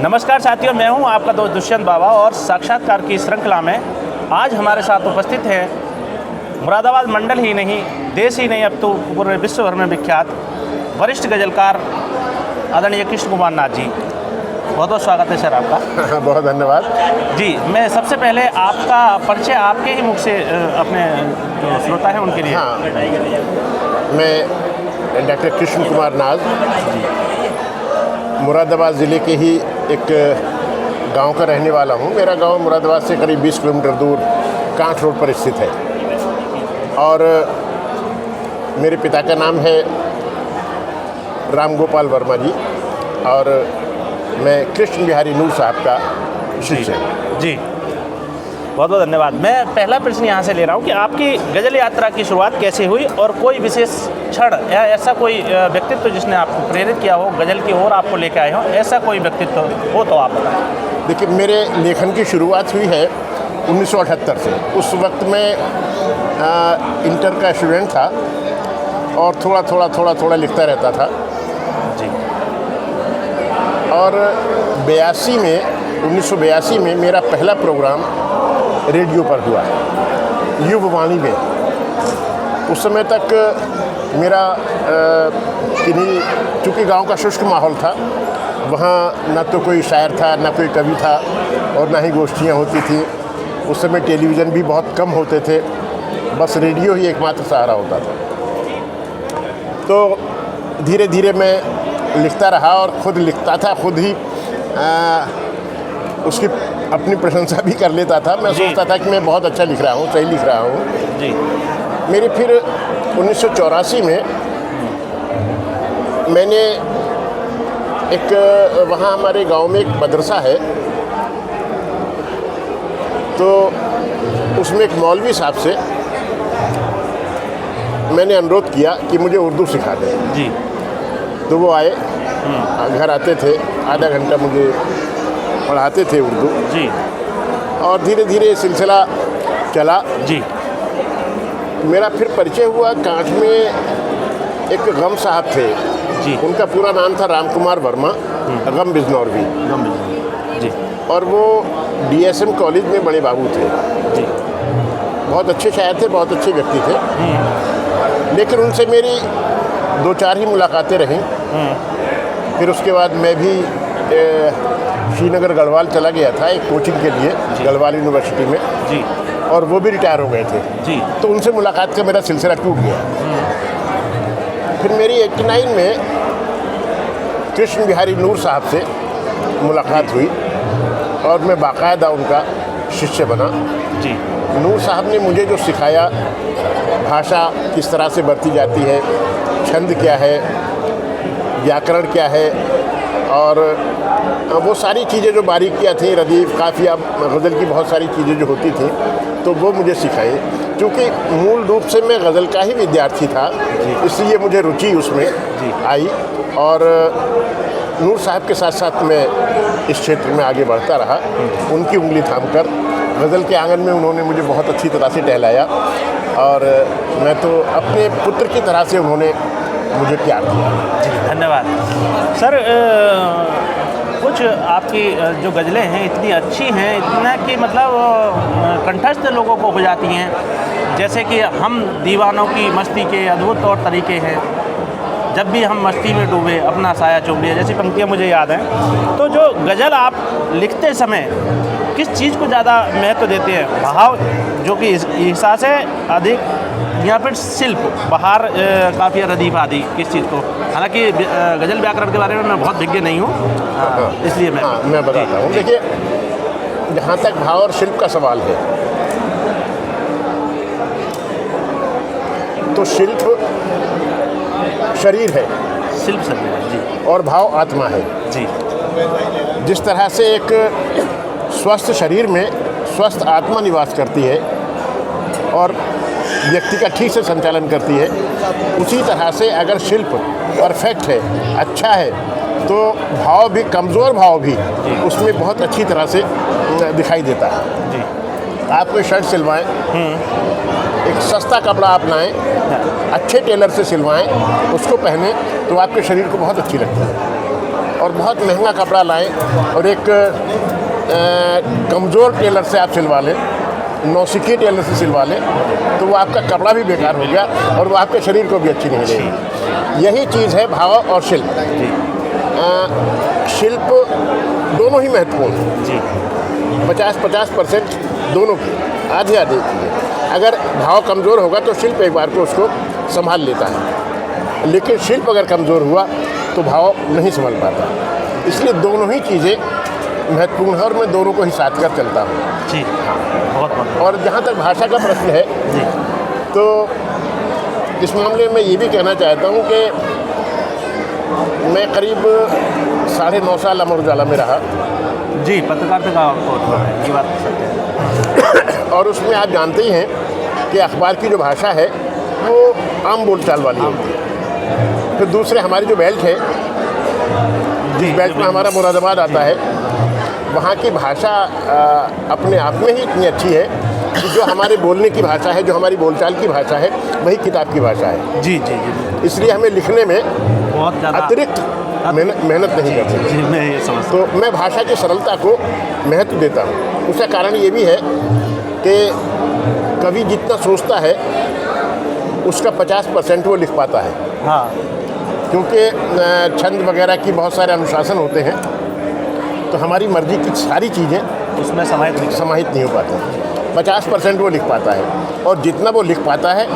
नमस्कार साथियों, मैं हूं आपका दोस्त दुष्यंत बाबा और साक्षात्कार की श्रृंखला में आज हमारे साथ उपस्थित हैं मुरादाबाद मंडल ही नहीं, देश ही नहीं, अब तो पूरे विश्व भर में विख्यात वरिष्ठ गजलकार आदरणीय कृष्ण कुमार नाथ जी। बहुत बहुत स्वागत है सर आपका। बहुत धन्यवाद जी। मैं सबसे पहले आपका परिचय आपके ही मुख से अपने जो श्रोता हैं उनके लिए। हाँ, मैं डॉक्टर कृष्ण कुमार नाथ मुरादाबाद ज़िले के ही एक गांव का रहने वाला हूं। मेरा गांव मुरादाबाद से करीब 20 किलोमीटर दूर कांठ रोड पर स्थित है और मेरे पिता का नाम है राम गोपाल वर्मा जी और मैं कृष्ण बिहारी नूर साहब का शिष्य हूँ। जी, बहुत बहुत धन्यवाद। मैं पहला प्रश्न यहाँ से ले रहा हूँ कि आपकी गज़ल यात्रा की शुरुआत कैसे हुई और कोई विशेष क्षण या ऐसा कोई व्यक्तित्व जिसने आपको प्रेरित किया हो गज़ल की ओर आपको लेकर आए हो, ऐसा कोई व्यक्तित्व हो तो आप बताएं। देखिए, मेरे लेखन की शुरुआत हुई है 1978 से। उस वक्त मैं इंटर का स्टूडेंट था और थोड़ा लिखता रहता था जी। और 1982 में मेरा पहला प्रोग्राम रेडियो पर हुआ, युववाणी में। उस समय तक मेरा चूँकि गांव का शुष्क माहौल था, वहाँ ना तो कोई शायर था, ना कोई कवि था और ना ही गोष्ठियाँ होती थी। उस समय टेलीविज़न भी बहुत कम होते थे, बस रेडियो ही एकमात्र सहारा होता था। तो धीरे धीरे मैं लिखता रहा और ख़ुद लिखता था, खुद ही उसकी अपनी प्रशंसा भी कर लेता था। मैं सोचता था कि मैं बहुत अच्छा लिख रहा हूँ, सही लिख रहा हूँ जी। मेरे फिर 1984 में मैंने वहाँ हमारे गांव में एक मदरसा है, तो उसमें एक मौलवी साहब से मैंने अनुरोध किया कि मुझे उर्दू सिखा दें जी। तो वो आए, घर आते थे, आधा घंटा मुझे पढ़ाते थे उर्दू जी। और धीरे धीरे सिलसिला चला जी। मेरा फिर परिचय हुआ कांठ में एक गम साहब थे जी। उनका पूरा नाम था राम कुमार वर्मा, गम बिजनौरवी जी। और वो DSM कॉलेज में बड़े बाबू थे जी। बहुत अच्छे शायर थे, बहुत अच्छे व्यक्ति थे। लेकिन उनसे मेरी 2-4 ही मुलाकातें रहीं। फिर उसके बाद मैं भी श्रीनगर गढ़वाल चला गया था एक कोचिंग के लिए, गढ़वाल यूनिवर्सिटी में जी। और वो भी रिटायर हो गए थे जी। तो उनसे मुलाकात का मेरा सिलसिला टूट गया। फिर मेरी 89 में कृष्ण बिहारी नूर साहब से मुलाकात हुई और मैं बाकायदा उनका शिष्य बना। जी। नूर साहब ने मुझे जो सिखाया, भाषा किस तरह से बरती जाती है, छंद क्या है, व्याकरण क्या है और वो सारी चीज़ें जो बारीकियाँ थी, रदीफ, काफिया, गज़ल की बहुत सारी चीज़ें जो होती थी तो वो मुझे सिखाई। क्योंकि मूल रूप से मैं गज़ल का ही विद्यार्थी था, इसलिए मुझे रुचि उसमें आई और नूर साहब के साथ साथ मैं इस क्षेत्र में आगे बढ़ता रहा। उनकी उंगली थामकर गज़ल के आंगन में उन्होंने मुझे बहुत अच्छी तरह से टहलाया और मैं तो अपने पुत्र की तरह से उन्होंने मुझे प्यार दिया। जी, धन्यवाद सर। कुछ आपकी जो गज़लें हैं इतनी अच्छी हैं, इतना कि मतलब कंठस्थ लोगों को हो जाती हैं। जैसे कि हम दीवानों की मस्ती के अद्भुत तौर तरीके हैं, जब भी हम मस्ती में डूबे अपना साया चूम लिया, जैसी पंक्तियाँ मुझे याद हैं। तो जो गज़ल आप लिखते समय किस चीज़ को ज़्यादा महत्व देते हैं, भाव जो कि एहसास है अधिक या फिर शिल्प, बहार, काफिया, रदीफ आदि, किस चीज़ को? हालांकि गज़ल व्याकरण के बारे में मैं बहुत विज्ञ नहीं हूँ, इसलिए मैं बताता हूँ। देखिए, जहाँ तक भाव और शिल्प का सवाल है तो शिल्प शरीर है, शिल्प शरीर है जी, और भाव आत्मा है जी। जिस तरह से एक स्वस्थ शरीर में स्वस्थ आत्मा निवास करती है और व्यक्ति का ठीक से संचालन करती है, उसी तरह से अगर शिल्प परफेक्ट है, अच्छा है, तो भाव भी, कमज़ोर भाव भी उसमें बहुत अच्छी तरह से दिखाई देता है जी। आप कोई शर्ट सिलवाएं, एक सस्ता कपड़ा आप लाएं, अच्छे टेलर से सिलवाएं, उसको पहने तो आपके शरीर को बहुत अच्छी लगती है। और बहुत महंगा कपड़ा लाएं और एक कमज़ोर टेलर से आप सिलवा लें, नौसिखी टेलर से सिलवा लें, तो वो आपका कपड़ा भी बेकार हो गया और वो आपके शरीर को भी अच्छी नहीं लगेगी। यही चीज़ है भाव और शिल्प। शिल्प दोनों ही महत्वपूर्ण हैं जी। 50-50% दोनों की, आधे आधे की है। अगर भाव कमज़ोर होगा तो शिल्प एक बार को उसको संभाल लेता है, लेकिन शिल्प अगर कमज़ोर हुआ तो भाव नहीं संभाल पाता। इसलिए दोनों ही चीज़ें महत्वपूर्ण है और मैं दोनों को ही साथ कर चलता हूँ जी। बहुत बहुत। और जहाँ तक भाषा का प्रश्न है जी। तो इस मामले में ये भी कहना चाहता हूँ कि मैं करीब 9.5 साल अमर उजाला में रहा जी, पत्रकारिता का आपको है, ये बात सत्य है। और उसमें आप जानते ही हैं कि अखबार की जो भाषा है वो आम बोलचाल वाली होती है। फिर दूसरे हमारी जो बेल्ट है, जिस बेल्ट में हमारा मुरादाबाद आता है, वहाँ की भाषा अपने आप में ही इतनी अच्छी है कि जो हमारे बोलने की भाषा है, जो हमारी बोलचाल की भाषा है, वही किताब की भाषा है। जी जी जी। इसलिए हमें लिखने में बहुत ज़्यादा अतिरिक्त मेहनत नहीं करती। जी, मैं ये समझता तो मैं भाषा की सरलता को महत्व देता हूँ। उसका कारण ये भी है कि कवि जितना सोचता है उसका 50% वो लिख पाता है। हाँ। क्योंकि छंद वगैरह की बहुत सारे अनुशासन होते हैं, तो हमारी मर्जी की सारी चीज़ें उसमें समाहित नहीं हो पाती। 50% वो लिख पाता है और जितना वो लिख पाता है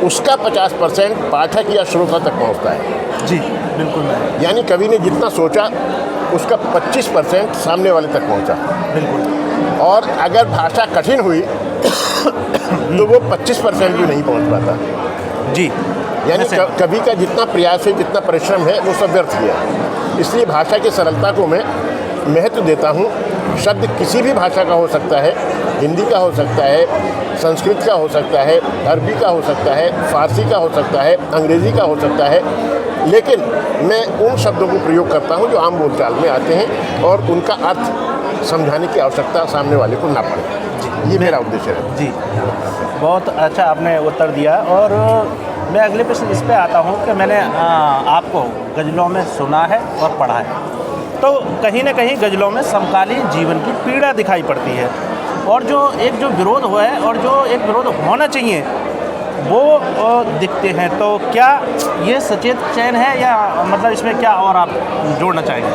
उसका 50% पाठक या श्रोता तक पहुंचता है। जी बिल्कुल। यानी कवि ने जितना सोचा उसका 25% सामने वाले तक पहुंचा। बिल्कुल। और अगर भाषा कठिन हुई तो वो 25% भी नहीं पहुंच पाता। जी। यानी कवि का जितना प्रयास है, जितना परिश्रम है, वो सब व्यर्थ गया। इसलिए भाषा की सरलता को मैं महत्व देता हूँ। शब्द किसी भी भाषा का हो सकता है, हिंदी का हो सकता है, संस्कृत का हो सकता है, अरबी का हो सकता है, फारसी का हो सकता है, अंग्रेज़ी का हो सकता है, लेकिन मैं उन शब्दों को प्रयोग करता हूँ जो आम बोलचाल में आते हैं और उनका अर्थ समझाने की आवश्यकता सामने वाले को ना पड़े। ये मेरा उद्देश्य है। जी, बहुत अच्छा आपने उत्तर दिया। और मैं अगले प्रश्न इस पे आता हूँ कि मैंने आपको गज़लों में सुना है और पढ़ा है, तो कहीं ना कहीं गज़लों में समकालीन जीवन की पीड़ा दिखाई पड़ती है, और जो विरोध हुआ है और जो एक विरोध होना चाहिए वो दिखते हैं। तो क्या ये सचेत चयन है, या मतलब इसमें क्या और आप जोड़ना चाहेंगे?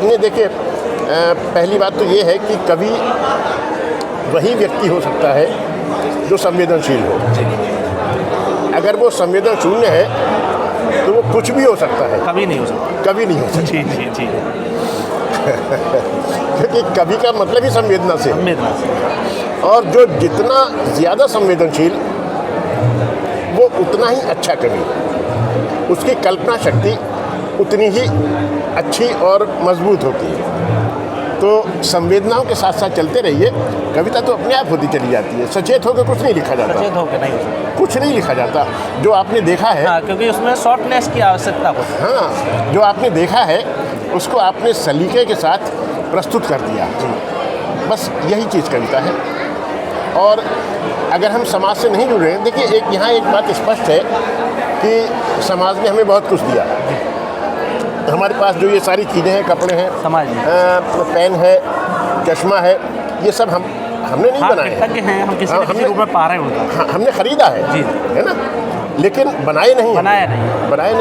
नहीं, देखिए, पहली बात तो ये है कि कवि वही व्यक्ति हो सकता है जो संवेदनशील हो। अगर वो संवेदन शून्य है तो वो कुछ भी हो सकता है, कभी नहीं हो सकता। कभी नहीं हो सकता। जी जी जी। क्योंकि कवि का मतलब ही संवेदना से। और जो जितना ज़्यादा संवेदनशील वो उतना ही अच्छा कवि, उसकी कल्पना शक्ति उतनी ही अच्छी और मजबूत होती है। तो संवेदनाओं के साथ साथ चलते रहिए, कविता तो अपने आप होती चली जाती है। सचेत होकर कुछ नहीं लिखा जाता। सचेत होकर नहीं हो सकता, कुछ नहीं लिखा जाता। जो आपने देखा है, हाँ, क्योंकि उसमें शॉर्टनेस की आवश्यकता होती है। हाँ, जो आपने देखा है उसको आपने सलीके के साथ प्रस्तुत कर दिया। बस यही चीज़ कविता है। और अगर हम समाज से नहीं जुड़े हैं, देखिए, यहाँ एक बात स्पष्ट है कि समाज ने हमें बहुत कुछ दिया। हमारे पास जो ये सारी चीज़ें हैं, कपड़े हैं, समाज पेन है, चश्मा है, ये सब हमने नहीं बनाए हैं। हम किसी न किसी रूप में पा रहे हैं उनका। हाँ, हमने खरीदा है जी, है ना, लेकिन बनाए नहीं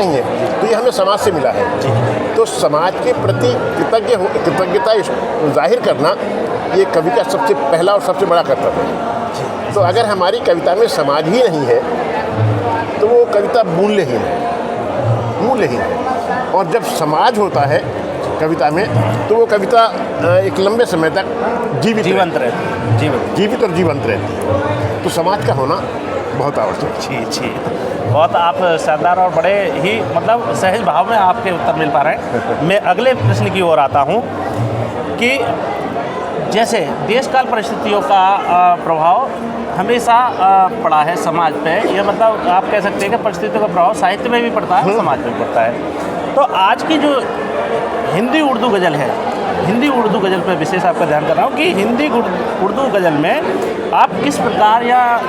है। तो ये हमें समाज से मिला है। तो समाज के प्रति कृतज्ञता जाहिर करना ये कवि का सबसे पहला और सबसे बड़ा कर्तव्य है। तो अगर हमारी कविता में समाज ही नहीं है तो वो कविता मूल्यहीन है। और जब समाज होता है कविता में तो वो कविता एक लंबे समय तक जीवित रहती है। तो समाज का होना बहुत आवश्यक है। जी। बहुत आप शानदार और बड़े ही मतलब सहज भाव में आपके उत्तर मिल पा रहे हैं। मैं अगले प्रश्न की ओर आता हूँ कि जैसे देश काल परिस्थितियों का प्रभाव हमेशा पड़ा है समाज पे, यह मतलब आप कह सकते हैं कि परिस्थितियों का प्रभाव साहित्य में भी पड़ता है, समाज में भी पड़ता है। तो आज की जो हिंदी उर्दू गज़ल है, हिंदी उर्दू गज़ल पर विशेष आपका ध्यान कर रहा हूँ कि हिंदी उर्दू गज़ल में आप किस प्रकार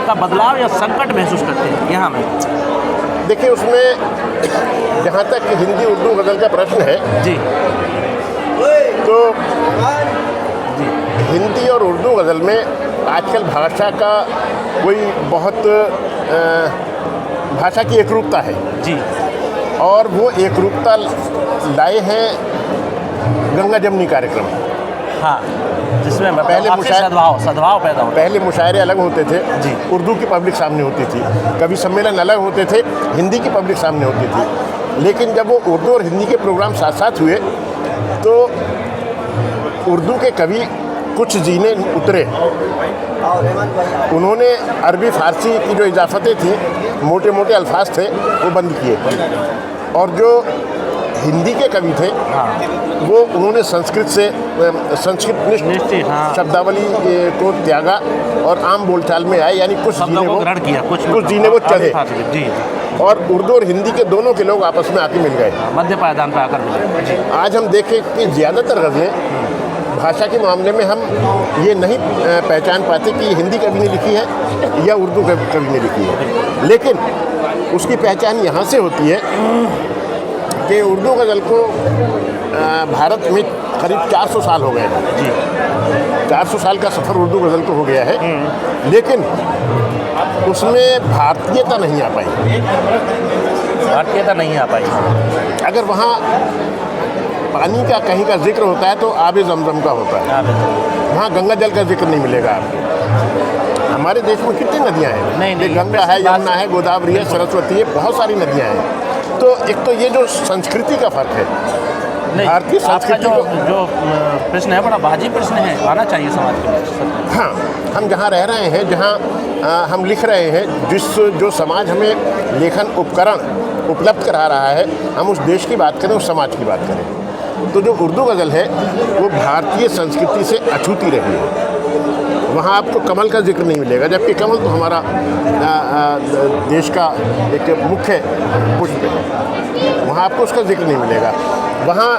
का बदलाव या संकट महसूस करते हैं यहाँ में? देखिए, उसमें जहाँ तक हिंदी उर्दू गज़ल का प्रश्न है, जी, तो हिंदी और उर्दू गज़ल में आजकल भाषा का कोई बहुत भाषा की एकरूपता है जी। और वो एकरूपता लाए हैं गंगा जमनी कार्यक्रम। हाँ, जिसमें पहले आपसी सद्भाव पैदा होता है। पहले मुशायरे अलग होते थे जी। उर्दू की पब्लिक सामने होती थी, कभी सम्मेलन अलग होते थे, हिंदी की पब्लिक सामने होती थी। लेकिन जब वो उर्दू और हिंदी के प्रोग्राम साथ साथ हुए तो उर्दू के कवि कुछ जीने उतरे, उन्होंने अरबी फ़ारसी की जो इजाफतें थी, मोटे मोटे अल्फाज थे, वो बंद किए। और जो हिंदी के कवि थे वो उन्होंने संस्कृत से संस्कृत हाँ। शब्दावली को त्यागा और आम बोलचाल में आए, यानी कुछ शब्दों जीने को वो ग्रहण किया, कुछ जीने वो चढ़े जी। और उर्दू और हिंदी के दोनों के लोग आपस में आके मिल गए। मध्य पायदान पर आकर मिले। जी। आज हम देखें कि ज़्यादातर गज़लें भाषा के मामले में हम ये नहीं पहचान पाते कि ये हिंदी कवि ने लिखी है या उर्दू कवि ने लिखी है, लेकिन उसकी पहचान यहाँ से होती है कि उर्दू गज़ल को भारत में करीब 400 साल हो गए हैं जी। 400 साल का सफ़र उर्दू गज़ल को हो गया है, लेकिन उसमें भारतीयता नहीं आ पाई। भारतीयता नहीं आ पाई। अगर वहाँ पानी का कहीं का जिक्र होता है तो आबे ज़मज़म का होता है, वहाँ गंगा जल का जिक्र नहीं मिलेगा आपको। हमारे देश में कितनी नदियाँ हैं, नहीं, गंगा है, यमुना है, गोदावरी है, सरस्वती है, बहुत सारी नदियाँ हैं। तो एक तो ये जो संस्कृति का फ़र्क है, भारतीय संस्कृति जो प्रश्न है बड़ा बाजी प्रश्न है, आना चाहिए समाज के बीच। हाँ, हम जहाँ रह रहे हैं, जहाँ हम लिख रहे हैं, जो समाज हमें लेखन उपकरण उपलब्ध करा रहा है, हम उस देश की बात करें, उस समाज की बात करें, तो जो उर्दू गज़ल है वो भारतीय संस्कृति से अछूती रही है। वहाँ आपको कमल का जिक्र नहीं मिलेगा, जबकि कमल तो हमारा देश का एक मुख्य पुष्प है, वहाँ आपको उसका जिक्र नहीं मिलेगा। वहाँ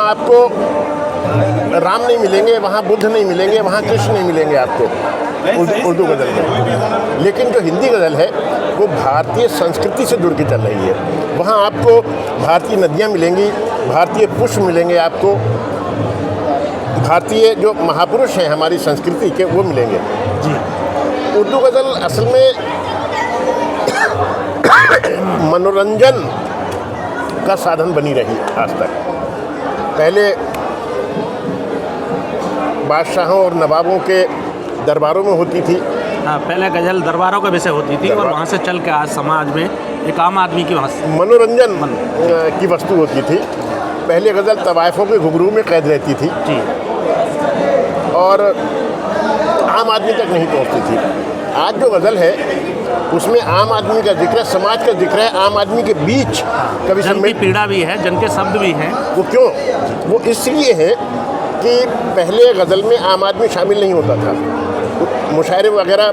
आपको राम नहीं मिलेंगे, वहाँ बुद्ध नहीं मिलेंगे, वहाँ कृष्ण नहीं मिलेंगे आपको उर्दू गज़ल में। लेकिन जो हिंदी गज़ल है वो भारतीय संस्कृति से जुड़ के चल रही है। वहाँ आपको भारतीय नदियाँ मिलेंगी, भारतीय पुष्प मिलेंगे, आपको भारतीय जो महापुरुष हैं हमारी संस्कृति के वो मिलेंगे जी। उर्दू गज़ल असल में मनोरंजन का साधन बनी रही आज तक। पहले बादशाहों और नवाबों के दरबारों में होती थी। हाँ, पहले गज़ल दरबारों का विषय होती थी और वहाँ से चल के आज समाज में एक आम आदमी की मनोरंजन की वस्तु होती थी। पहले गज़ल तवाइफों के घुंघरू में कैद रहती थी जी, और आम आदमी तक नहीं पहुँचती थी। आज जो गज़ल है उसमें आम आदमी का जिक्र है, समाज का जिक्र है, आम आदमी के बीच कभी जन की पीड़ा भी है, जन के शब्द भी हैं। वो क्यों? वो इसलिए है कि पहले गज़ल में आम आदमी शामिल नहीं होता था, मुशायरे वगैरह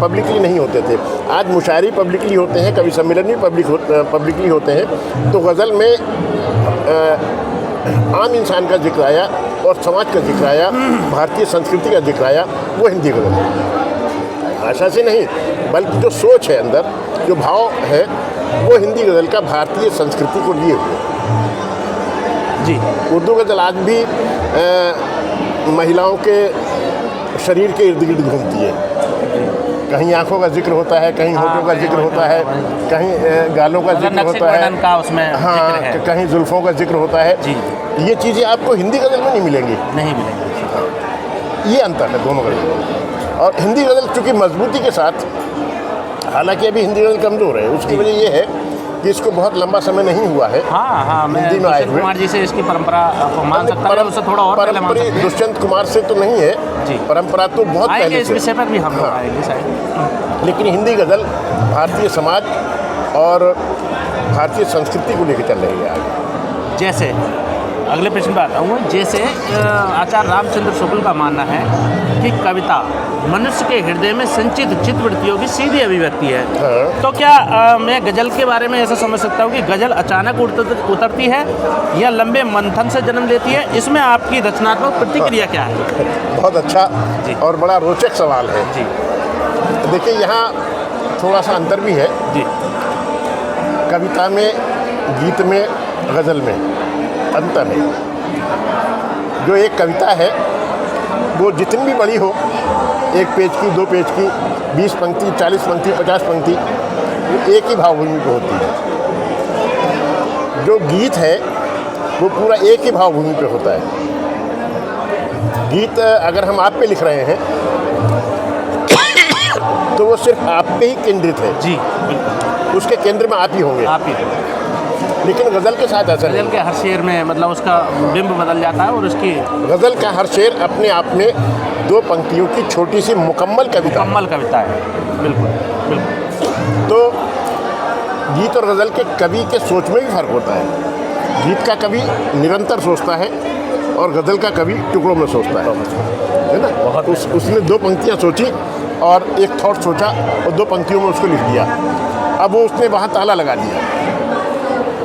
पब्लिकली नहीं होते थे। आज मुशायरे पब्लिकली होते हैं, कभी सम्मेलन भी पब्लिकली होते हैं। तो गज़ल में आम इंसान का जिक्र आया और समाज का जिक्र आया, भारतीय संस्कृति का जिक्र आया, वो हिंदी गज़ल है। भाषा से नहीं बल्कि जो सोच है अंदर, जो भाव है, वो हिंदी गज़ल का भारतीय संस्कृति को लिए हुए जी। उर्दू गज़ल आज भी महिलाओं के शरीर के इर्द गिर्द घूमती है। कहीं आंखों का जिक्र होता है, कहीं होठों का जिक्र होता है, कहीं गालों का जिक्र होता है, हाँ, कहीं जुल्फ़ों का जिक्र होता है जी। ये चीज़ें आपको हिंदी गज़ल में नहीं मिलेंगी। ये अंतर है दोनों गज़ल में। और हिंदी गज़ल चूँकि मजबूती के साथ, हालांकि अभी हिंदी गज़ल कमज़ोर है, उसकी वजह ये है कि इसको बहुत लंबा समय नहीं हुआ है। हाँ, हिंदी में आए हुए कुमार जी से इसकी परंपरा को मान सकता है, उससे थोड़ा और पहले मान सकते हैं। दुष्यंत कुमार से तो नहीं है जी, परंपरा तो बहुत पहले इस विषय पर भी हम आएंगे शायद। लेकिन हिंदी गज़ल भारतीय समाज और भारतीय संस्कृति को लेकर चल रही है आगे। जैसे अगले प्रश्न पर आता हूँ। जैसे आचार्य रामचंद्र शुक्ल का मानना है कि कविता मनुष्य के हृदय में संचित चित्तवृत्तियों की सीधी अभिव्यक्ति है। हाँ। तो क्या मैं गज़ल के बारे में ऐसा समझ सकता हूँ कि गज़ल अचानक उतरती है या लंबे मंथन से जन्म लेती है? इसमें आपकी रचनात्मक प्रतिक्रिया क्या है? बहुत अच्छा और बड़ा रोचक सवाल है जी। देखिए, यहाँ थोड़ा सा अंतर भी है जी। कविता में, गीत में, गज़ल में अंतर है। जो एक कविता है वो जितनी भी बड़ी हो, 1 पेज की, 2 पेज की, 20 पंक्ति, 40 पंक्ति, 50 पंक्ति, वो एक ही भावभूमि पे होती है। जो गीत है वो पूरा एक ही भावभूमि पे होता है। गीत अगर हम आप पे लिख रहे हैं तो वो सिर्फ आप पे ही केंद्रित है, जी बिल्कुल, उसके केंद्र में आप ही होंगे। आप ही। लेकिन गज़ल के साथ ऐसा नहीं। गज़ल के हर शेर में मतलब उसका बिंब बदल जाता है, और उसकी गज़ल का हर शेर अपने आप में 2 पंक्तियों की छोटी सी मुकम्मल कविता है। मुकम्मल कविता है। बिल्कुल बिल्कुल। तो गीत और गज़ल के कवि के सोच में भी फर्क होता है। गीत का कवि निरंतर सोचता है और गज़ल का कवि टुकड़ों में सोचता है ना। उसने 2 पंक्तियाँ सोची और एक थॉट सोचा और 2 पंक्तियों में उसको लिख दिया। अब वो उसने वहाँ ताला लगा दिया।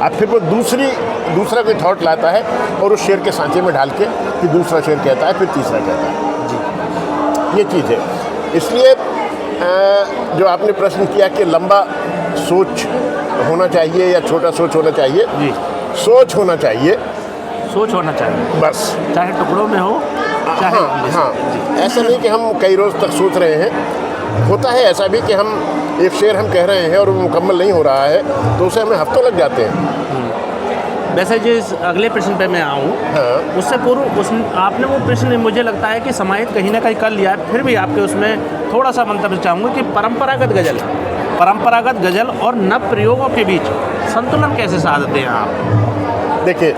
अब फिर वो दूसरा कोई थॉट लाता है और उस शेर के सांचे में ढाल के फिर दूसरा शेर कहता है, फिर तीसरा कहता है। जी, ये चीज़ है। इसलिए जो आपने प्रश्न किया कि लंबा सोच होना चाहिए या छोटा सोच होना चाहिए, जी सोच होना चाहिए, सोच होना चाहिए, बस। चाहे टुकड़ों में हो, चाहे हाँ, ऐसा नहीं कि हम कई रोज़ तक सोच रहे हैं। होता है ऐसा भी कि हम एक शेर हम कह रहे हैं और वो मुकम्मल नहीं हो रहा है तो उसे हमें हफ्तों लग जाते हैं। वैसे जिस अगले प्रश्न पे मैं आऊँ, हाँ। उससे पूर्व आपने वो प्रश्न मुझे लगता है कि समाहित कहीं ना कहीं कर लिया है, फिर भी आपके उसमें थोड़ा सा मंतव्य चाहूँगा कि परंपरागत गज़ल और नव प्रयोगों के बीच संतुलन कैसे साधते हैं आप? देखिए,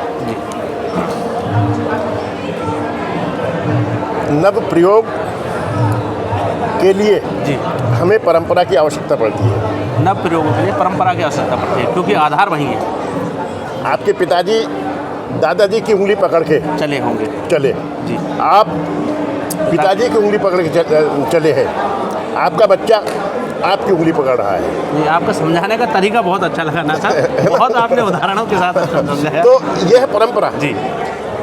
नव प्रयोग के लिए जी हमें परंपरा की आवश्यकता पड़ती है। नव प्रयोगों के लिए परंपरा की आवश्यकता पड़ती है, क्योंकि आधार वही है। आपके पिताजी दादाजी की उंगली पकड़ के चले होंगे। चले, जी आप पिताजी की उंगली पकड़ के चले हैं, आपका बच्चा आपकी उंगली पकड़ रहा है। ये आपका समझाने का तरीका बहुत अच्छा लगा ना सर, बहुत आपने उदाहरणों के साथ समझाया। तो यह है परंपरा। जी,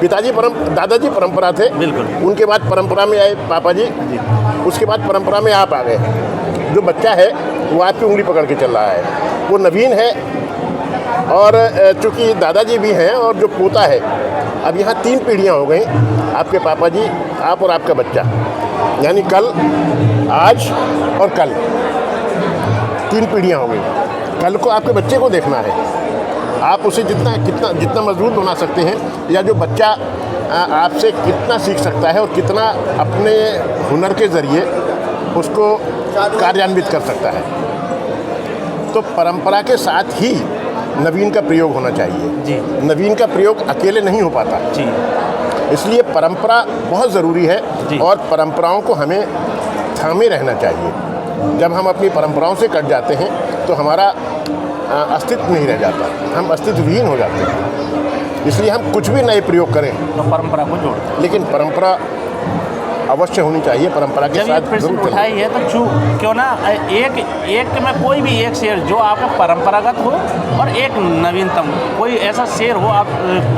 दादाजी परंपरा थे, बिल्कुल। उनके बाद परंपरा में आए पापा जी, उसके बाद परंपरा में आप आ गए। जो बच्चा है वो आपकी उंगली पकड़ के चल रहा है, वो नवीन है। और चूँकि दादाजी भी हैं और जो पोता है, अब यहाँ 3 पीढ़ियाँ हो गई, आपके पापा जी, आप और आपका बच्चा, यानी कल, आज और कल, 3 पीढ़ियाँ हो गई। कल को आपके बच्चे को देखना है, आप उसे जितना मजबूत बना सकते हैं, या जो बच्चा आपसे कितना सीख सकता है और कितना अपने हुनर के ज़रिए उसको कार्यान्वित कर सकता है। तो परंपरा के साथ ही नवीन का प्रयोग होना चाहिए। जी, नवीन का प्रयोग अकेले नहीं हो पाता। जी, इसलिए परंपरा बहुत ज़रूरी है और परंपराओं को हमें थामे रहना चाहिए। जब हम अपनी परंपराओं से कट जाते हैं तो हमारा अस्तित्व नहीं रह जाता, हम अस्तित्वहीन हो जाते हैं। इसलिए हम कुछ भी नए प्रयोग करें तो परंपरा को जोड़ते। लेकिन परंपरा अवश्य होनी चाहिए, परंपरा के जब ये साथ प्रश्न जरूर चलें। उठाई है तो क्यों ना एक में कोई भी एक शेर जो आपका परंपरागत हो और एक नवीनतम कोई ऐसा शेर हो, आप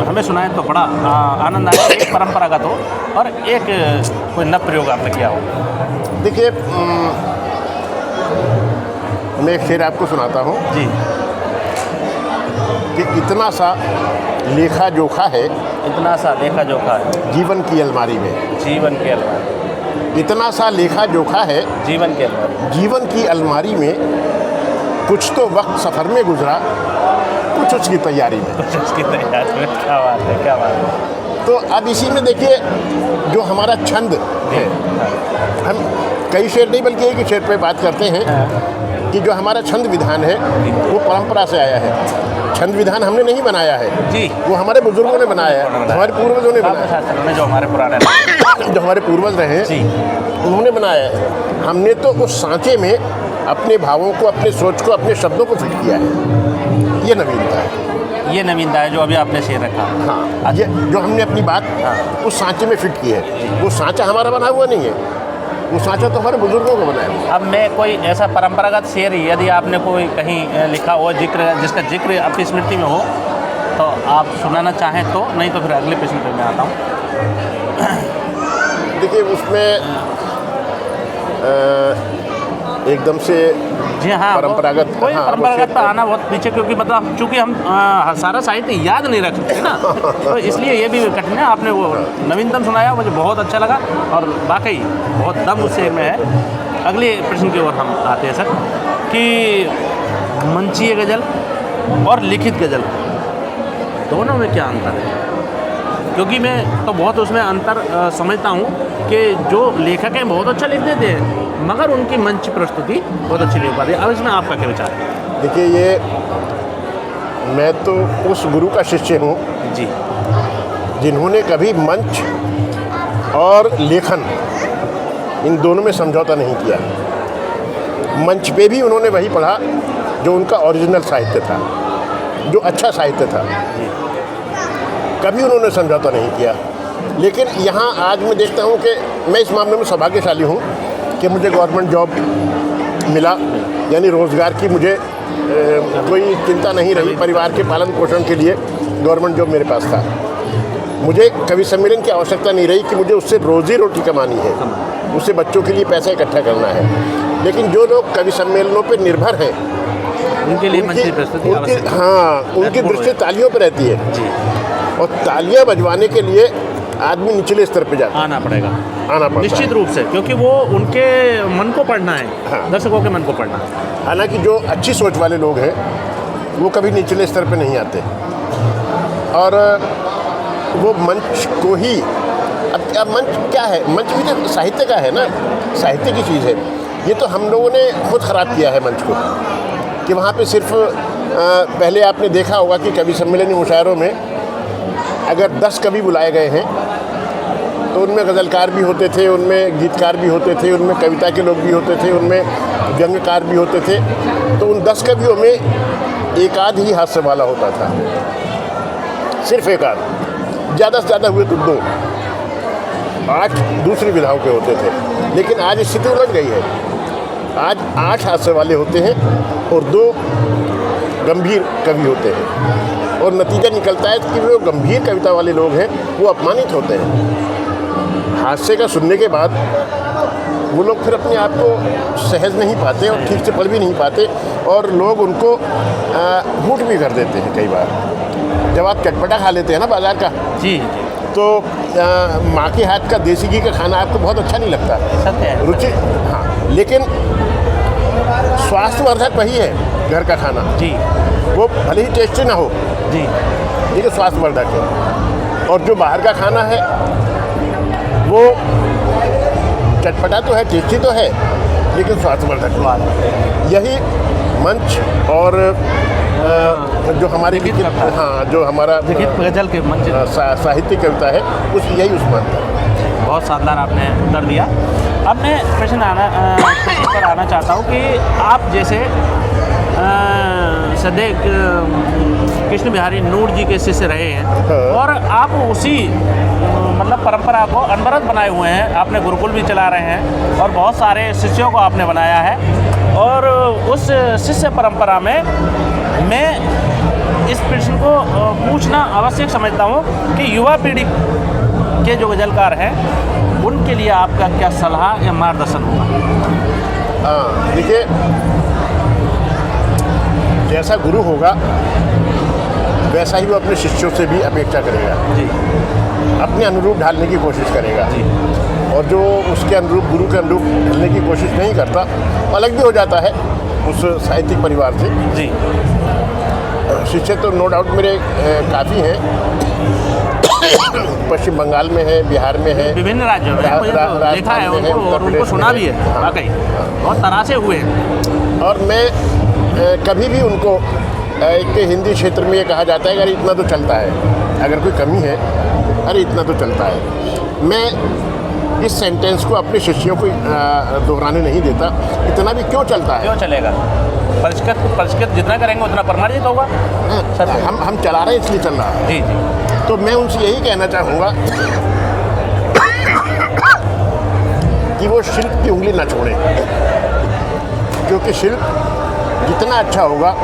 हमें सुनाएं तो बड़ा आनंद आए। एक परंपरागत हो और एक कोई नव प्रयोग आपने किया हो। देखिए, मैं एक शेर आपको सुनाता हूँ जी, कि इतना सा लेखा जोखा है इतना सा लेखा जोखा है जीवन की अलमारी में। जीवन के अलमारी, इतना सा लेखा जोखा है जीवन के अलमारी, जीवन की अलमारी में। कुछ तो वक्त सफ़र में गुजरा, कुछ उसकी तैयारी में। कुछ उसकी तैयारी में। क्या बात है, क्या बात है। तो अब इसी में देखिए, जो हमारा छंद है, हम कई शेर नहीं बल्कि एक ही शेर पे बात करते हैं कि जो हमारा छंद विधान है वो परंपरा से आया है। छंद विधान हमने नहीं बनाया है जी, वो हमारे बुजुर्गों ने बनाया है, हमारे पूर्वजों ने बनाया शास्त्रों जो हमारे पुराने है, जो हमारे पूर्वज रहे जी, उन्होंने बनाया है। हमने तो उस सांचे में अपने भावों को, अपने सोच को, अपने शब्दों को फिट किया है। ये नवीनता है। ये नवीनता है जो अभी आपने शेर रखा। हाँ, ये जो हमने अपनी बात उस सांचे में फिट की है। वो सांचा हमारा बना हुआ नहीं है, वो सांचा तो हमारे बुजुर्गों को बनाया हुआ। अब मैं कोई ऐसा परंपरागत शेर यदि आपने कोई कहीं लिखा हो, जिसका जिक्र आपकी स्मृति में हो, तो आप सुनाना चाहें तो, नहीं तो फिर अगले प्रश्न पे मैं आता हूँ। देखिए, उसमें एकदम से जी हाँ, परंपरागत, कोई हाँ, परंपरागत पे आना बहुत पीछे, क्योंकि मतलब चूंकि हम सारा साहित्य याद नहीं रख सकते ना, तो इसलिए ये भी कठिन है। आपने वो नवीनतम सुनाया, मुझे बहुत अच्छा लगा और वाकई बहुत दम उस शेर में है। अगले प्रश्न की ओर हम आते हैं सर, कि मंचीय गज़ल और लिखित गज़ल दोनों में क्या अंतर है? क्योंकि मैं तो बहुत उसमें अंतर समझता हूँ कि जो लेखक हैं बहुत अच्छा लिख देते हैं, मगर उनकी मंच प्रस्तुति बहुत अच्छी नहीं हो पाती। अब इसमें आपका क्या विचार है? देखिए, ये मैं तो उस गुरु का शिष्य हूँ जी, जिन्होंने कभी मंच और लेखन इन दोनों में समझौता नहीं किया। मंच पे भी उन्होंने वही पढ़ा जो उनका ओरिजिनल साहित्य था, जो अच्छा साहित्य था। कभी उन्होंने समझौता नहीं किया। लेकिन यहाँ आज मैं देखता हूँ कि मैं इस मामले में सौभाग्यशाली हूँ कि मुझे गवर्नमेंट जॉब मिला, यानी रोज़गार की मुझे कोई चिंता नहीं रही। परिवार के पालन पोषण के लिए गवर्नमेंट जॉब मेरे पास था। मुझे कवि सम्मेलन की आवश्यकता नहीं रही कि मुझे उससे रोज़ी रोटी कमानी है, उससे बच्चों के लिए पैसा इकट्ठा करना है। लेकिन जो लोग कवि सम्मेलनों पर निर्भर हैं, उनके लिए मंच प्रस्तुति आवश्यक है। हाँ, उनकी दृष्टि तालियों पर रहती है जी, और तालियां बजवाने के लिए आदमी निचले स्तर पे जाता आना पड़ेगा, आना पड़ता निश्चित है। रूप से, क्योंकि वो उनके मन को पढ़ना है, हाँ। दर्शकों के मन को पढ़ना है। हालांकि जो अच्छी सोच वाले लोग हैं वो कभी निचले स्तर पे नहीं आते और वो मंच को ही अब मंच क्या है? मंच भी तो साहित्य का है ना, साहित्य की चीज़ है। ये तो हम लोगों ने खुद ख़राब किया है मंच को, कि वहाँ पे सिर्फ पहले आपने देखा होगा कि कवि सम्मेलनी मुशायरों में अगर 10 कवि बुलाए गए हैं तो उनमें गज़लकार भी होते थे, उनमें गीतकार भी होते थे, उनमें कविता के लोग भी होते थे, उनमें व्यंग्यकार भी होते थे। तो उन 10 कवियों में एक आध ही हास्य वाला होता था, सिर्फ एक आध, ज़्यादा से ज़्यादा हुए तो 2, 8 दूसरी विधाओं के होते थे। लेकिन आज स्थिति उलट गई है। आज 8 हास्य वाले होते हैं और 2 गंभीर कवि होते हैं, और नतीजा निकलता है कि वो गंभीर कविता वाले लोग हैं वो अपमानित होते हैं। हास्य का सुनने के बाद वो लोग फिर अपने आप को सहज नहीं पाते और ठीक से पढ़ भी नहीं पाते, और लोग उनको हूट भी कर देते हैं कई बार। जब आप चटपटा खा लेते हैं ना बाजार का, जी, तो माँ के हाथ का देसी घी का खाना आपको बहुत अच्छा नहीं लगता, सत्य है, रुचि, हाँ, लेकिन स्वास्थ्यवर्धक वही है घर का खाना। जी, वो भले ही टेस्टी ना हो, जी, लेकिन स्वास्थ्यवर्धक है। और जो बाहर का खाना है वो चटपटा तो है, टेस्टी तो है, लेकिन स्वास्थ्यवर्धक है। यही मंच और जो हमारी लिखित, हाँ, जो हमारा लिखित गज़ल के मंच, साहित्यिक कविता है, उस यही उसमें अंतर है। बहुत शानदार आपने उत्तर दिया। अब मैं प्रश्न पर आना चाहता हूँ कि आप जैसे सदैव कृष्ण बिहारी नूर जी के शिष्य रहे हैं, और आप उसी मतलब परंपरा को अनवरत बनाए हुए हैं। आपने गुरुकुल भी चला रहे हैं और बहुत सारे शिष्यों को आपने बनाया है, और उस शिष्य परंपरा में मैं इस प्रश्न को पूछना आवश्यक समझता हूँ कि युवा पीढ़ी के जो गज़लकार हैं उनके लिए आपका क्या सलाह या मार्गदर्शन होगा? हाँ, देखिए, जैसा गुरु होगा वैसा ही वो अपने शिष्यों से भी अपेक्षा करेगा, जी, अपने अनुरूप ढालने की कोशिश करेगा। जी, और जो उसके अनुरूप, गुरु के अनुरूप ढलने की कोशिश नहीं करता, अलग भी हो जाता है उस साहित्यिक परिवार से। जी, शिष्य तो नो डाउट मेरे काफ़ी हैं। पश्चिम बंगाल में है, बिहार में है, विभिन्न राज्यों में मुझे तो देखा है उनको, और उनको सुना भी है, वाकई बहुत तरासे हुए हैं। और मैं कभी भी उनको एक हिंदी क्षेत्र में ये कहा जाता है कि अरे इतना तो चलता है, अगर कोई कमी है, अरे इतना तो चलता है। मैं इस सेंटेंस को अपने शिष्यों को दोहराने नहीं देता, इतना भी क्यों चलता है, क्यों चलेगा? परिष्कृत जितना करेंगे उतना प्रमाणित होगा। हम चला रहे हैं इसलिए चल रहा है। जी, जी, तो मैं उनसे यही कहना चाहूँगा कि वो शिल्प की उंगली ना छोड़ें, क्योंकि शिल्प जितना अच्छा होगा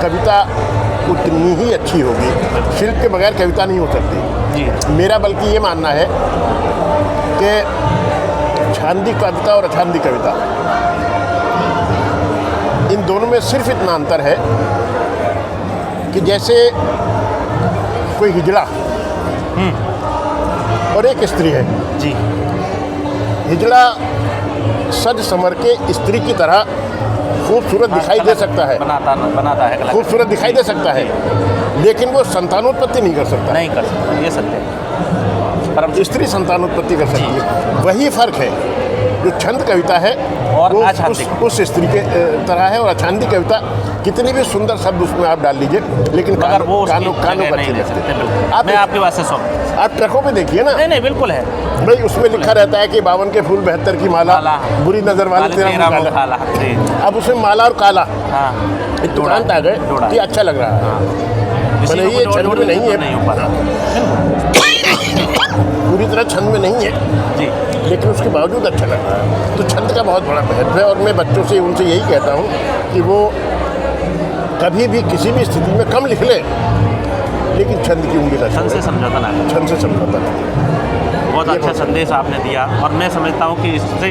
कविता उतनी ही अच्छी होगी। शिल्प के बगैर कविता नहीं हो सकती। जी, मेरा बल्कि ये मानना है कि छांदी कविता और अछांदी कविता इन दोनों में सिर्फ इतना अंतर है कि जैसे कोई हिजड़ा और एक स्त्री है। जी। हिजड़ा सज संवर के स्त्री की तरह खूबसूरत दिखाई दे सकता है, बनाता है कलाकार। खूबसूरत दिखाई दे सकता है, लेकिन वो संतानोत्पत्ति नहीं कर सकता। नहीं कर सकता, ये सत्य है। परम स्त्री संतानोत्पत्ति कर सकती है। वही फर्क है। जो छंद कविता है और वो आच्छादिक उस स्त्री के तरह है, और अछांदी कविता कितनी भी सुंदर शब्द उसमें आप डाल लीजिए, लेकिन मगर वो कानों उसकी कानों जगह को नहीं अच्छे ले लगते। सकते। बिल्कुल, आप मैं आपकी बात से सहमत। आप ट्रकों पे देखिए ना, नहीं बिल्कुल है। भाई उसमें लिखा रहता है कि 52 के फूल 72 की माला, बुरी नजर वाले तेरा मुंह काला। जी। अब उसमें माला और काला हाँ, एक तुरंत आ गए जोड़ा। कि अच्छा लग रहा है। भले ही ये छंद में नहीं है, नहीं हो पा रहा। पूरी तरह छंद में नहीं है, जी। लेकिन उसके बावजूद अच्छा लग रहा है। तो छंद का बहुत बड़ा महत्व है, और मैं बच्चों से उनसे यही कहता हूँ कि वो कभी भी किसी भी स्थिति में कम लिख ले, लेकिन छंद की उंगली ना छंद से छोड़े। समझौता ना करें। छंद से समझौता नहीं। बहुत अच्छा संदेश आपने दिया, और मैं समझता हूँ कि इससे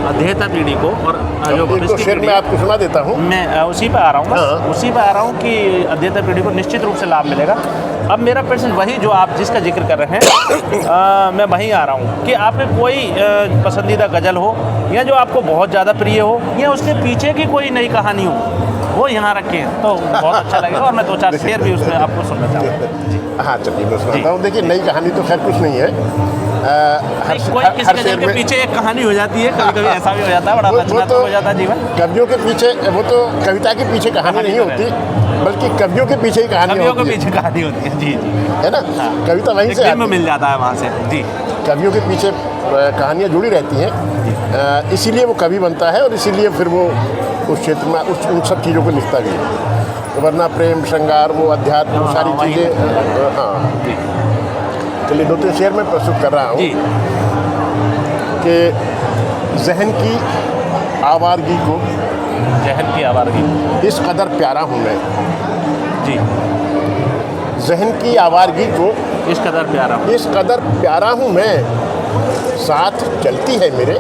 अध्येता पीढ़ी को और जो एक भविष्य तो की शेर मैं पीढ़ी, आपको सुना देता हूँ। मैं उसी पर आ रहा हूँ बस। हाँ। उसी पर आ रहा हूँ कि अध्येता पीढ़ी को निश्चित रूप से लाभ मिलेगा। अब मेरा प्रश्न वही जो आप जिसका जिक्र कर रहे हैं, मैं वहीं आ रहा हूँ कि आप में कोई पसंदीदा गज़ल हो, या जो आपको बहुत ज़्यादा प्रिय हो, या उसके पीछे की कोई नई कहानी हो, वो यहाँ रखें तो बहुत अच्छा लगेगा, और मैं 2-4 शेर भी उसमें आपको सुनना चाहूँगा। हाँ चलिए मैं सुनाता हूँ। देखिए, नई कहानी तो खैर कुछ नहीं है। कोई किसी गज़ल के पीछे एक कहानी हो जाती है, कभी कभी ऐसा भी हो जाता है, बड़ा रचनात्मक हो जाता है जीवन। कवियों के पीछे, वो तो कविता के पीछे कहानी नहीं होती, बल्कि कवियों के पीछे ही कहानी कवियों के होती है। पीछे कहानी होती है। जी जी, है ना। हाँ। कविता वहीं से में मिल जाता है वहाँ से। जी। कवियों के पीछे कहानियाँ जुड़ी रहती हैं, इसीलिए वो कवि बनता है, और इसीलिए फिर वो उस क्षेत्र में उन सब चीज़ों को लिखता भी है। वरना प्रेम, श्रृंगार, वो अध्यात्म, वो सारी चीज़ें। हाँ, चलिए 2-3 शेर में प्रस्तुत कर रहा हूँ कि ज़हन की आवारगी को, जहन की आवारगी, इस कदर प्यारा हूँ मैं। जी। ज़हन की आवारगी को, इस कदर प्यारा, इस कदर प्यारा हूँ मैं, साथ चलती है मेरे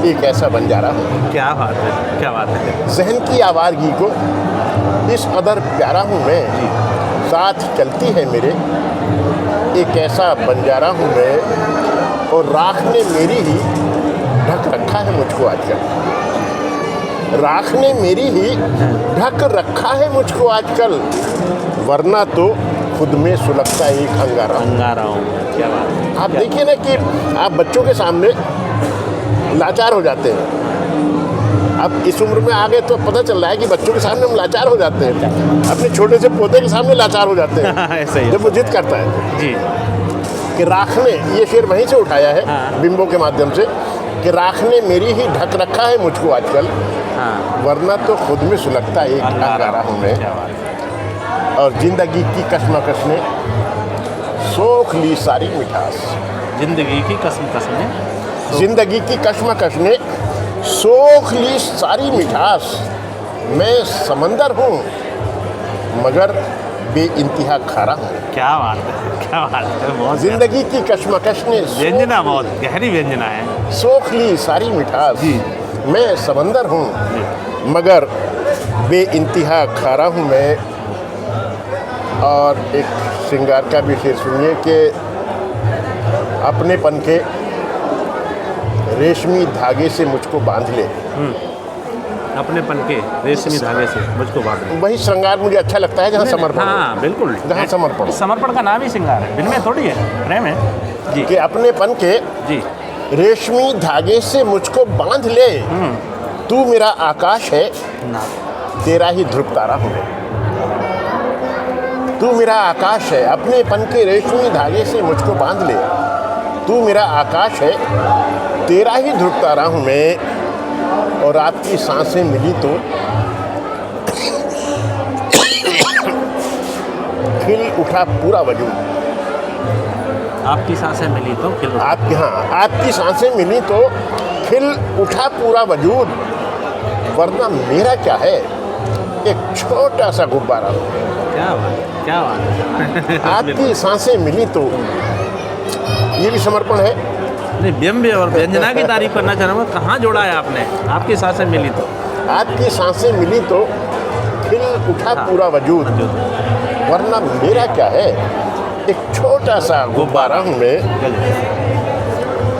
एक ऐसा बंजारा हूँ। क्या बात है, क्या बात है। ज़हन की आवारगी को, इस कदर प्यारा हूँ मैं, साथ चलती है मेरे एक ऐसा बंजारा हूँ मैं, और राख ने मेरी ही ढक रखा है मुझको आजकल। राख ने मेरी ही ढक रखा है मुझको आजकल, वरना तो खुद में सुलगता एक अंगारा हूँ। क्या बात है। आप देखिए ना कि आप बच्चों के सामने लाचार हो जाते हैं। अब इस उम्र में आ गए तो पता चल रहा है कि बच्चों के सामने हम लाचार हो जाते हैं, अपने छोटे से पोते के सामने लाचार हो जाते हैं। ऐसे ही जब वो जिद करता है जी। कि राख ने, ये शेर वहीं से उठाया है, हाँ। बिंबो के माध्यम से, कि राख ने मेरी ही ढक रखा है मुझको आजकल, हाँ। वरना तो खुद में सुलगता एक अंगारा हूँ मैं। क्या बात है। और जिंदगी की कश्मकश ने सोख ली सारी मिठास। जिंदगी की कसम ने, जिंदगी की कश्मकश ने सोख ली सारी मिठास। मैं समंदर हूँ मगर बेइंतहा खारा हूँ। क्या बात है, क्या बात है। बहुत जिंदगी की कश्मकश ने व्यंजना, बहुत गहरी व्यंजना है। सोख ली सारी मिठास। जी। मैं समंदर हूँ मगर बेइंतहा खारा हूँ मैं। और एक श्रृंगार का भी शेर सुनिए कि अपनेपन के रेशमी धागे से मुझको बांध ले। अपनेपन के रेशमी धागे से मुझको बांध ले। वही श्रृंगार मुझे अच्छा लगता है जहाँ समर्पण हो। हाँ बिल्कुल, जहाँ समर्पण हो। समर्पण का नाम ही श्रृंगार है, बिनमें थोड़ी है, प्रेम है। जी। कि अपनेपन के जी। रेशमी धागे से मुझको बांध ले। तू मेरा आकाश है ना, तेरा ही ध्रुव तारा हूँ मैं। तू मेरा आकाश है, अपनेपन के रेशमी धागे से मुझको बांध ले। तू मेरा आकाश है, तेरा ही ध्रुव तारा हूँ मैं। और आपकी सांसें मिली तो खिल उठा पूरा वजूद। आपकी सांसें मिली तो खिल उठा। आपकी, हाँ, आपकी सांसें मिली तो खिल उठा पूरा वजूद। वरना मेरा क्या है, एक छोटा सा गुब्बारा। क्या बात, क्या बात है। आपकी सांसें मिली तो, ये भी समर्पण है। नहीं, व्यंग्य और व्यंजना की तारीफ करना चाह रहा हूँ। कहाँ जोड़ा है आपने, आपकी सांसें मिली तो। आपकी सांसें मिली तो खिल उठा पूरा वजूद, वरना मेरा क्या है, एक छोटा सा गुब्बारा हूँ मैं,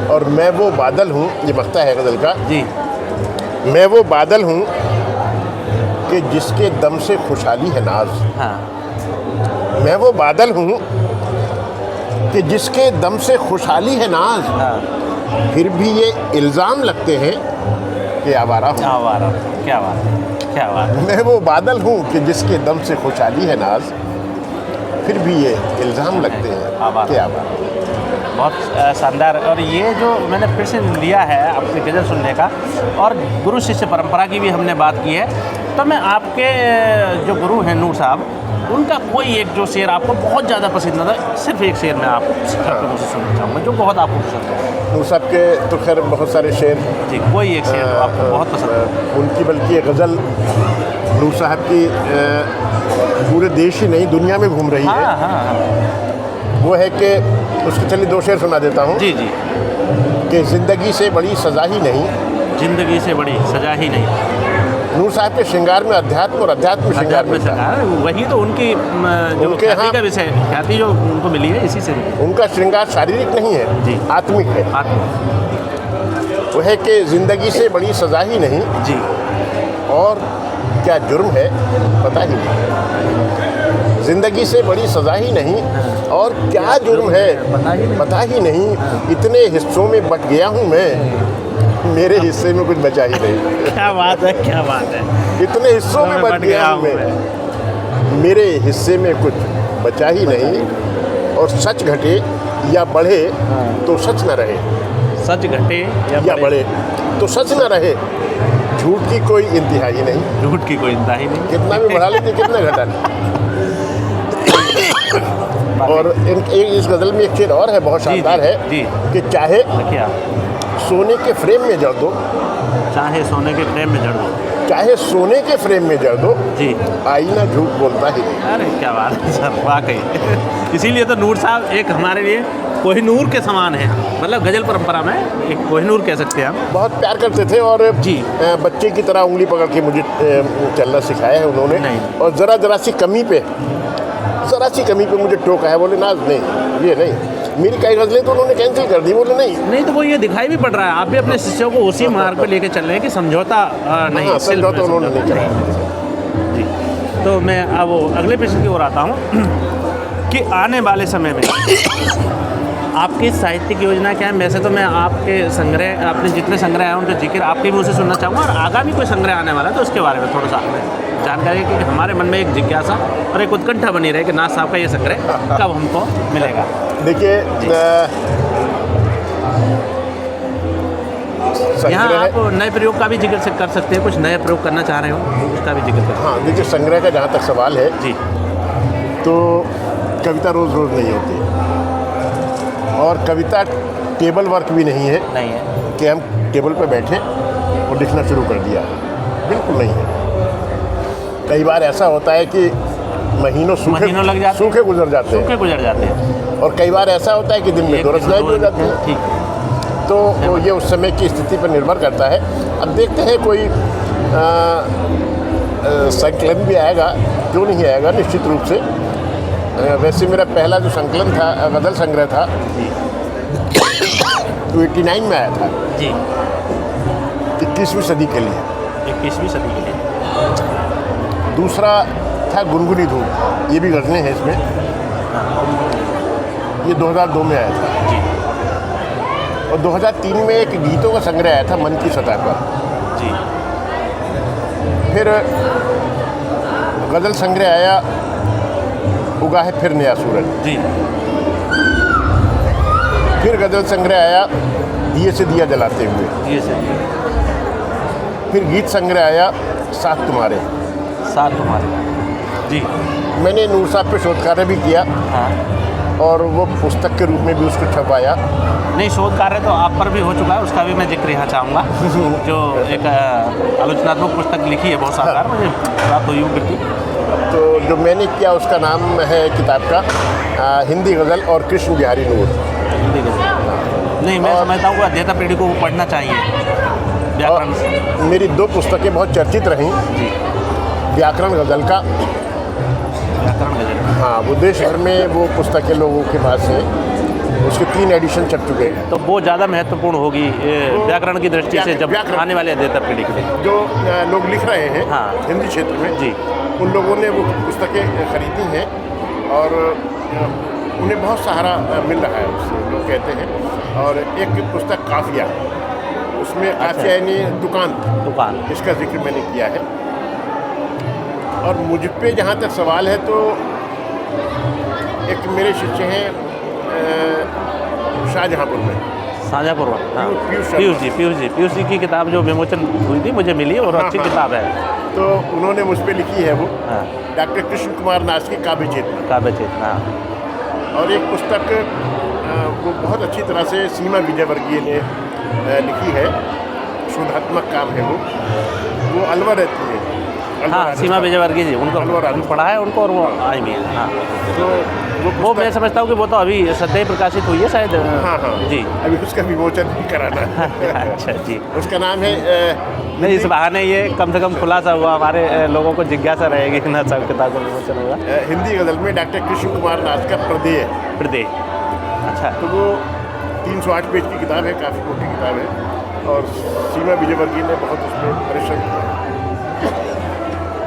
और मैं वो बादल हूँ, ये मक्ता है गज़ल का जी। मैं वो बादल हूँ कि जिसके दम से खुशहाली है नाज। हाँ। मैं वो बादल हूँ कि जिसके दम से खुशहाली है नाज, हाँ। फिर भी ये इल्ज़ाम लगते हैं कि आवारा हूँ। आवारा, क्या बात है, क्या बात है। मैं वो बादल हूँ कि जिसके दम से खुशहाली है नाज, फिर भी ये इल्ज़ाम लगते हैं आवारा। कि आवारा। बहुत शानदार। और ये जो मैंने फिर से लिया है आपकी गज़ल सुनने का, और गुरु शिष्य परंपरा की भी हमने बात की है, तो मैं आपके जो गुरु हैं नूर साहब, उनका कोई एक जो शेर आपको बहुत ज़्यादा पसंद आता, सिर्फ एक शेर मैं आपको सुनना चाहूँगा जो बहुत आपको पसंद है। नूर साहब के तो खैर बहुत सारे शेर जी, कोई एक शेर जो आपको बहुत पसंद है। उनकी, बल्कि ये गज़ल नूर साहब की पूरे देश ही नहीं दुनिया में घूम रही है। हाँ हाँ। वो है कि उसके चलिए 2 शेर सुना देता हूँ जी जी। कि ज़िंदगी से बड़ी सज़ा ही नहीं, जिंदगी से बड़ी सजा ही नहीं। नूर साहब के श्रृंगार में अध्यात्म और अध्यात्म में श्रृंगार में मिलता है। वही तो उनकी जो उनके ख्याति यहाँ- का विषय, ख्याति जो उनको मिली है इसी से मिली उनका श्रृंगार शारीरिक नहीं है, जी। आत्मिक है। है। वो है कि ज़िंदगी से बड़ी सज़ा ही नहीं, जी। और क्या जुर्म है पता ही नहीं। ज़िंदगी से बड़ी सज़ा ही नहीं, और क्या जुर्म है पता ही नहीं। इतने हिस्सों में बट गया हूँ मैं, मेरे हिस्से में कुछ बचा ही नहीं। क्या बात है, क्या बात है। इतने हिस्सों में बट गया हूँ मैं, मेरे हिस्से में कुछ बचा ही नहीं। और सच घटे या बढ़े तो सच न रहे, सच घटे या बढ़े तो सच न रहे, झूठ की कोई इंतहा ही नहीं। झूठ की कोई इंतहा ही नहीं। कितना भी बढ़ा लेते कितना घटा ले। और इस गज़ल में एक शेर और है बहुत शानदार है जी। कि चाहे देखिए आप, सोने के फ्रेम में जड़ दो, चाहे सोने के फ्रेम में जड़ दो। चाहे सोने के फ्रेम में जड़ दो, जी। आईना झूठ बोलता ही नहीं। अरे क्या बात है सर, वाकई। इसीलिए तो नूर साहब एक हमारे लिए कोहिनूर के समान है, मतलब गज़ल परंपरा में एक कोहिनूर कह सकते हैं हम। बहुत प्यार करते थे और जी। बच्चे की तरह उंगली पकड़ के मुझे चलना सिखाया है उन्होंने। नहीं। और ज़रा सी कमी पे मुझे टोका है, बोले नाज नहीं, ये नहीं। मेरी कई गज़लें तो उन्होंने कैंसिल कर दी, बोले नहीं तो वो ये दिखाई भी पड़ रहा है, आप भी अपने शिष्यों को उसी मार्ग पे लेके चल रहे हैं कि समझौता नहीं। हाँ, समझौता उन्होंने नहीं समझौता कराया। जी। तो मैं अब वो अगले प्रश्न की ओर आता हूँ कि आने वाले समय में आपकी साहित्यिक योजना क्या है। वैसे तो मैं आपके संग्रह, आपने जितने संग्रह हैं उनका जिक्र आपके मुँह से सुनना चाहूँगा, और आगामी कोई संग्रह आने वाला है तो उसके बारे में थोड़ा सा हमें जानकारी है, कि हमारे मन में एक जिज्ञासा और एक उत्कंठा बनी रहे कि नाथ साहब का ये संग्रह कब हमको मिलेगा। देखिए यहाँ संग्रह, आप नए प्रयोग का भी जिक्र कर सकते हैं, कुछ नए प्रयोग करना चाह रहे हो उसका भी जिक्र कर। हाँ देखिए, संग्रह का जहाँ तक सवाल है जी। तो कविता रोज़ रोज़ नहीं होती, और कविता टेबल वर्क भी नहीं है नहीं है कि हम टेबल पर बैठे और लिखना शुरू कर दिया, बिल्कुल नहीं है। कई बार ऐसा होता है कि महीनों लग जाते, सूखे गुजर जाते हैं, सूखे गुजर जाते हैं, और कई बार ऐसा होता है कि दिन में 2 रचनाएं भी हो जाती हैं। ठीक। तो ये उस समय की स्थिति पर निर्भर करता है। अब देखते हैं कोई संकलन भी आएगा, क्यों नहीं आएगा, निश्चित रूप से। वैसे मेरा पहला जो संकलन था, गज़ल संग्रह था, 89 में आया था जी। 21वीं सदी के लिए। 21वीं सदी के लिए। दूसरा था गुनगुनी धूप, ये भी गज़लें हैं इसमें, ये 2002 में आया था जी। और 2003 में एक गीतों का संग्रह आया था मन की सतह पर। जी। फिर गज़ल संग्रह आया उगा है फिर नया सूरज। जी। फिर गज़ल संग्रह आया दिए से दिया जलाते हुए। जी सर। फिर गीत संग्रह आया साथ तुम्हारे। साथ तुम्हारे। जी। मैंने नूर साहब पे शोध कार्य भी किया, हाँ। और वो पुस्तक के रूप में भी उसको छपाया। नहीं, शोध कार्य तो आप पर भी हो चुका है, उसका भी मैं जिक्र यहाँ चाहूँगा। जो एक आलोचनात्मक पुस्तक लिखी है बहुत शानदार, मुझे प्राप्त हुई कृति। तो जो मैंने किया उसका नाम है किताब का हिंदी गज़ल और कृष्ण बिहारी नूर। हिंदी गज़ल। नहीं, मैं समझता हूँ कि अध्येता पीढ़ी को वो पढ़ना चाहिए, व्याकरण से? और मेरी 2 पुस्तकें बहुत चर्चित रहीं। जी, व्याकरण गज़ल का, व्याकरण गजल। हाँ, वो देश भर में वो पुस्तकें लोगों के पास है, उसके 3 एडिशन छप चुके हैं। तो वो ज़्यादा महत्वपूर्ण होगी व्याकरण की दृष्टि से जब व्याकरण। आने वाले अध्येता पीढ़ी के लिए। जो लोग लिख रहे हैं हाँ। हिंदी क्षेत्र में, जी, उन लोगों ने वो पुस्तकें खरीदी हैं और उन्हें बहुत सहारा मिल रहा है उससे, लोग कहते हैं। और एक पुस्तक काफिया, उसमें काफिया यानी दुकान। इसका जिक्र मैंने किया है। और मुझ पे जहाँ तक सवाल है तो एक मेरे शिष्य हैं शाहजहाँपुर में, शाहजहाँपुर। हाँ, पीयूष पीयूष जी की किताब जो विमोचन हुई थी मुझे मिली और अच्छी हाँ। किताब है। तो उन्होंने मुझ पे लिखी है वो, हाँ, डॉक्टर कृष्ण कुमार नाथ की काव्य चेतना। काव्य चेतना। और एक पुस्तक वो बहुत अच्छी तरह से सीमा विजयवर्गीय ने लिखी है, शोधात्मक काम है वो अलवर रहती है। हाँ, सीमा विजयवर्गीय जी, उनको पढ़ा है उनको, और वो आई भी है। हाँ, तो वो मैं समझता हूँ कि वो तो अभी सद्य ही प्रकाशित हुई है शायद। हाँ जी, अभी उसका विमोचन भी कराना है। अच्छा जी। उसका नाम है नहीं, इस बहाने ये कम से कम खुलासा हुआ, हमारे लोगों को जिज्ञासा रहेगी कि ना सब किताब का विमोचन होगा। हिंदी गज़ल में डॉक्टर कृष्ण कुमार नाथ का प्रदेय। अच्छा, तो वो 308 पेज की किताब है, काफ़ी मोटी किताब है, और सीमा विजयवर्गीय ने बहुत उसमें परिश्रम किया।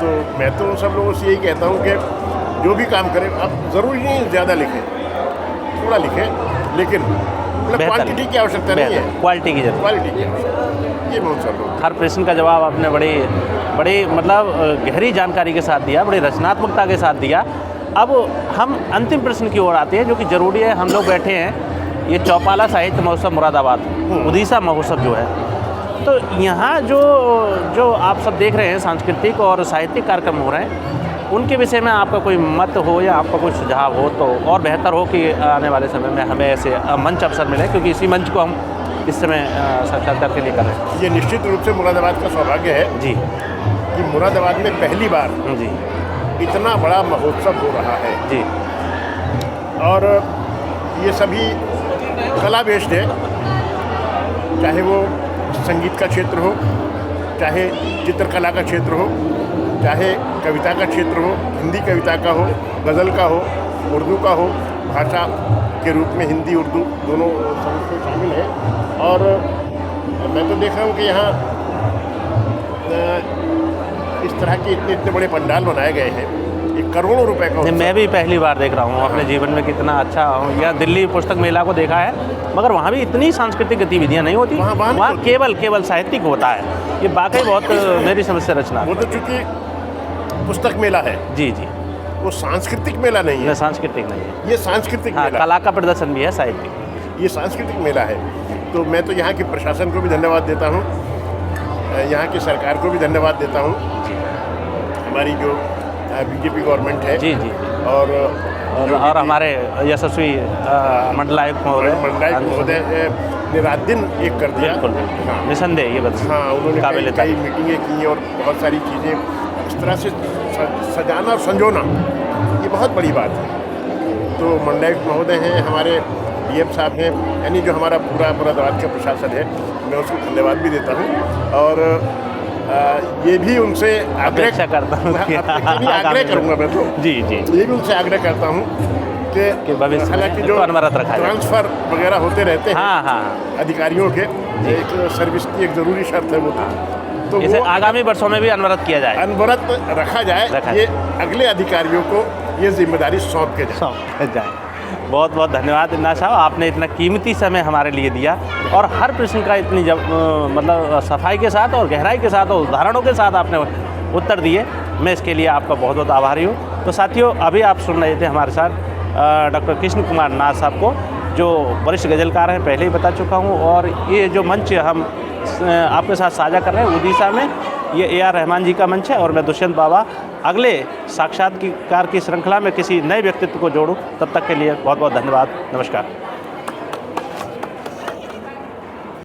तो मैं तो सब लोगों से यही कहता हूँ कि जो भी काम करें, आप ज़रूरी नहीं ज़्यादा लिखें, थोड़ा लिखें, लेकिन मतलब क्वांटिटी की आवश्यकता नहीं है, क्वालिटी की जरूरत। क्वालिटी की आवश्यकता। ये बहुत सब लोग। हर प्रश्न का जवाब आपने बड़ी मतलब गहरी जानकारी के साथ दिया, बड़ी रचनात्मकता के साथ दिया। अब हम अंतिम प्रश्न की ओर आते हैं, जो कि ज़रूरी है। हम लोग बैठे हैं ये चौपाला साहित्य महोत्सव मुरादाबाद, उड़ीसा महोत्सव जो है, तो यहाँ जो आप सब देख रहे हैं सांस्कृतिक और साहित्यिक कार्यक्रम हो रहे हैं, उनके विषय में आपका कोई मत हो या आपका कोई सुझाव हो तो और बेहतर हो कि आने वाले समय में हमें ऐसे मंच अवसर मिले, क्योंकि इसी मंच को हम इस समय साक्षात्कार के लिए कर रहे हैं। ये निश्चित रूप से मुरादाबाद का सौभाग्य है जी, कि मुरादाबाद में पहली बार जी, इतना बड़ा महोत्सव हो रहा है। जी, और ये सभी कला बेस्ड है, चाहे वो संगीत का क्षेत्र हो, चाहे चित्रकला का क्षेत्र हो, चाहे कविता का क्षेत्र हो, हिंदी कविता का हो, गज़ल का हो, उर्दू का हो, भाषा के रूप में हिंदी उर्दू दोनों शामिल है। और मैं तो देख रहा हूँ कि यहाँ इस तरह के इतने बड़े पंडाल बनाए गए हैं, ये करोड़ों रुपए का। मैं भी पहली बार देख रहा हूँ अपने जीवन में, कितना अच्छा। यहाँ दिल्ली पुस्तक मेला को देखा है, मगर वहाँ भी इतनी सांस्कृतिक गतिविधियाँ नहीं होती। वहाँ केवल साहित्यिक होता है। ये वाकई बहुत मेरी समझ से रचना। वो तो चूँकि पुस्तक मेला है। जी, जी, वो सांस्कृतिक मेला नहीं है। सांस्कृतिक नहीं है, ये सांस्कृतिक हाँ, मेला, कला का प्रदर्शन भी है, साहित्यिक। ये सांस्कृतिक मेला है। तो मैं तो यहाँ के प्रशासन को भी धन्यवाद देता हूँ, यहाँ की सरकार को भी धन्यवाद देता हूँ, हमारी जो बीजेपी गवर्नमेंट है। जी, जी। और हमारे यशस्वी मंडलायुक्त महोदय ने रात दिन एक कर दिया। बिल्कुल, हाँ, निसंदेह ये बात। हाँ, उन्होंने कई मीटिंगें की और बहुत सारी चीज़ें इस तरह से सजाना और संजोना, ये बहुत बड़ी बात है। तो मंडलायुक्त महोदय हैं, हमारे डीएम साहब हैं, यानी जो हमारा पूरा मुरादाबाद का प्रशासन है, मैं उसको धन्यवाद भी देता हूँ। और ये भी उनसे आग्रह करता हूँ, आग्रह करूँगा मैं तो। जी, जी, ये भी उनसे आग्रह करता हूँ कि भविष्य हालांकि में जो अनवरत रखा जाए, ट्रांसफ़र वगैरह होते रहते हैं, हाँ, अधिकारियों के, एक सर्विस की एक ज़रूरी शर्त है वो, तो इसे वो आगामी वर्षों में भी अनवरत किया जाए, अनवरत रखा जाए। ये अगले अधिकारियों को ये जिम्मेदारी सौंप के जाए। बहुत बहुत धन्यवाद इन्ना साहब, आपने इतना कीमती समय हमारे लिए दिया और हर प्रश्न का इतनी मतलब सफाई के साथ और गहराई के साथ और उदाहरणों के साथ आपने उत्तर दिए। मैं इसके लिए आपका बहुत बहुत आभारी हूँ। तो साथियों, अभी आप सुन रहे थे हमारे साथ डॉक्टर कृष्ण कुमार नाथ साहब को, जो वरिष्ठ गज़लकार हैं, पहले ही बता चुका हूँ। और ये जो मंच हम आपके साथ साझा कर रहे हैं उड़ीसा में, ये AR रहमान जी का मंच है और मैं दुष्यंत बाबा अगले साक्षात्कार की श्रृंखला में किसी नए व्यक्तित्व को जोड़ूं। तब तक के लिए बहुत बहुत धन्यवाद। नमस्कार।